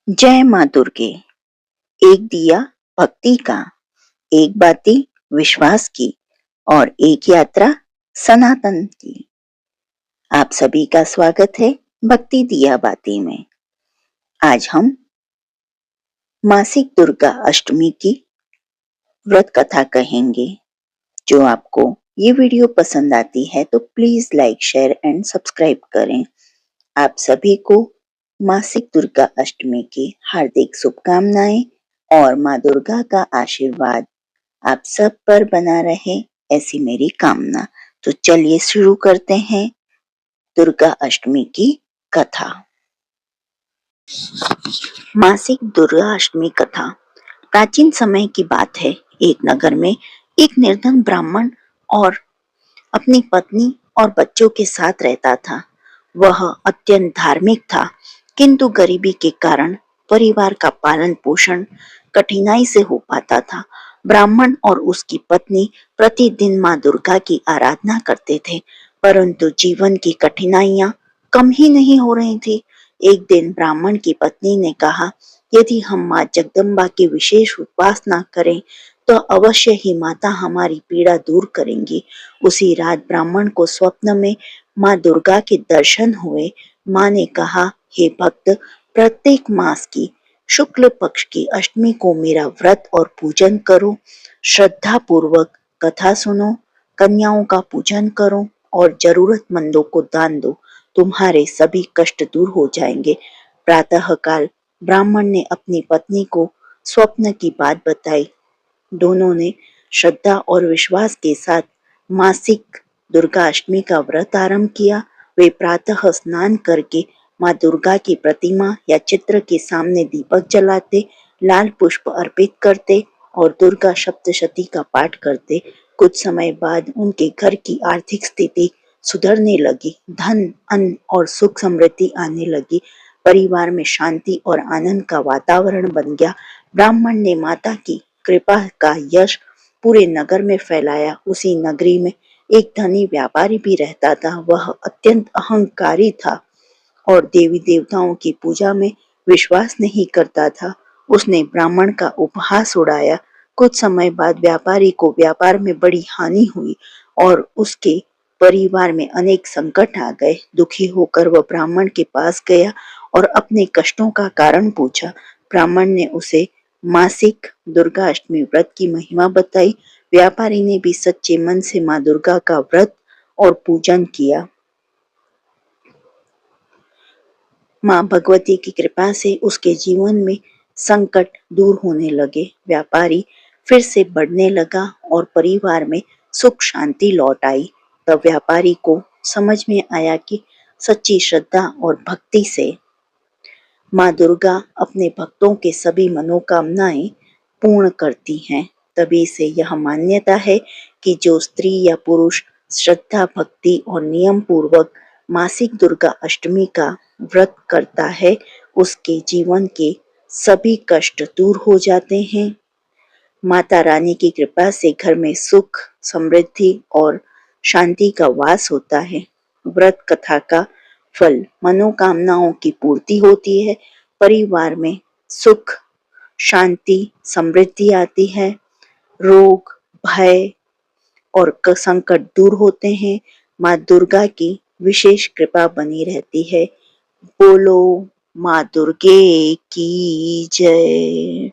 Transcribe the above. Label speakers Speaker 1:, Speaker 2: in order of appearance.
Speaker 1: जय माँ दुर्गे। एक दिया भक्ति का, एक बाती विश्वास की और एक यात्रा सनातन की। आप सभी का स्वागत है भक्ति दिया बाती में। आज हम मासिक दुर्गा अष्टमी की व्रत कथा कहेंगे। जो आपको ये वीडियो पसंद आती है तो please like, share and subscribe करें। आप सभी को मासिक दुर्गा अष्टमी की हार्दिक शुभकामनाएं और माँ दुर्गा का आशीर्वाद आप सब पर बना रहे, ऐसी मेरी कामना। तो चलिए शुरू करते हैं दुर्गा अष्टमी की कथा। मासिक दुर्गा अष्टमी कथा। प्राचीन समय की बात है। एक नगर में एक निर्धन ब्राह्मण और अपनी पत्नी और बच्चों के साथ रहता था। वह अत्यंत धार्मिक था, किंतु गरीबी के कारण परिवार का पालन पोषण कठिनाई से हो पाता था। ब्राह्मण और उसकी पत्नी प्रतिदिन माँ दुर्गा की आराधना करते थे, परंतु जीवन की कठिनाइयां कम ही नहीं हो रही थी। एक दिन ब्राह्मण की पत्नी ने कहा, यदि हम माँ जगदम्बा की विशेष उपासना करें तो अवश्य ही माता हमारी पीड़ा दूर करेंगी। उसी रात ब्राह्मण को स्वप्न में माँ दुर्गा के दर्शन हुए। माँ ने कहा, हे भक्त, प्रत्येक मास की शुक्ल पक्ष की अष्टमी को मेरा व्रत और पूजन करो, श्रद्धा पूर्वक कथा सुनो, कन्याओं का पूजन करो और जरूरतमंदों को दान दो, तुम्हारे सभी कष्ट दूर हो जाएंगे। प्रातः काल ब्राह्मण ने अपनी पत्नी को स्वप्न की बात बताई। दोनों ने श्रद्धा और विश्वास के साथ मासिक दुर्गा अष्टमी का व्रत आरंभ किया। वे प्रातः स्नान करके माँ दुर्गा की प्रतिमा या चित्र के सामने दीपक जलाते, लाल पुष्प अर्पित करते और दुर्गा सप्तशती का पाठ करते। कुछ समय बाद उनके घर की आर्थिक स्थिति सुधरने लगी। धन, अन्न और सुख समृद्धि आने लगी। परिवार में शांति और आनंद का वातावरण बन गया। ब्राह्मण ने माता की कृपा का यश पूरे नगर में फैलाया। उसी नगरी में एक धनी व्यापारी भी रहता था। वह अत्यंत अहंकारी था और देवी देवताओं की पूजा में विश्वास नहीं करता था। उसने ब्राह्मण का उपहास उड़ाया। कुछ समय बाद व्यापारी को व्यापार में बड़ी हानि हुई और उसके परिवार में अनेक संकट आ गए। दुखी होकर वह ब्राह्मण के पास गया और अपने कष्टों का कारण पूछा। ब्राह्मण ने उसे मासिक दुर्गा अष्टमी व्रत की महिमा बताई। व्यापारी ने भी सच्चे मन से माँ दुर्गा का व्रत और पूजन किया। माँ भगवती की कृपा से उसके जीवन में संकट दूर होने लगे। व्यापारी फिर से बढ़ने लगा और परिवार में सुख शांति लौट आई। तब व्यापारी को समझ में आया कि सच्ची श्रद्धा और भक्ति से माँ दुर्गा अपने भक्तों के सभी मनोकामनाएं पूर्ण करती हैं। तभी से यह मान्यता है कि जो स्त्री या पुरुष श्रद्धा, भक्ति और नियम पूर्वक मासिक दुर्गा अष्टमी का व्रत करता है, उसके जीवन के सभी कष्ट दूर हो जाते हैं। माता रानी की कृपा से घर में सुख, समृद्धि और शांति का वास होता है। व्रत कथा का फल, मनोकामनाओं की पूर्ति होती है, परिवार में सुख, शांति, समृद्धि आती है, रोग, भय और संकट दूर होते हैं। माँ दुर्गा की विशेष कृपा बनी रहती है। बोलो माँ दुर्गे की जय।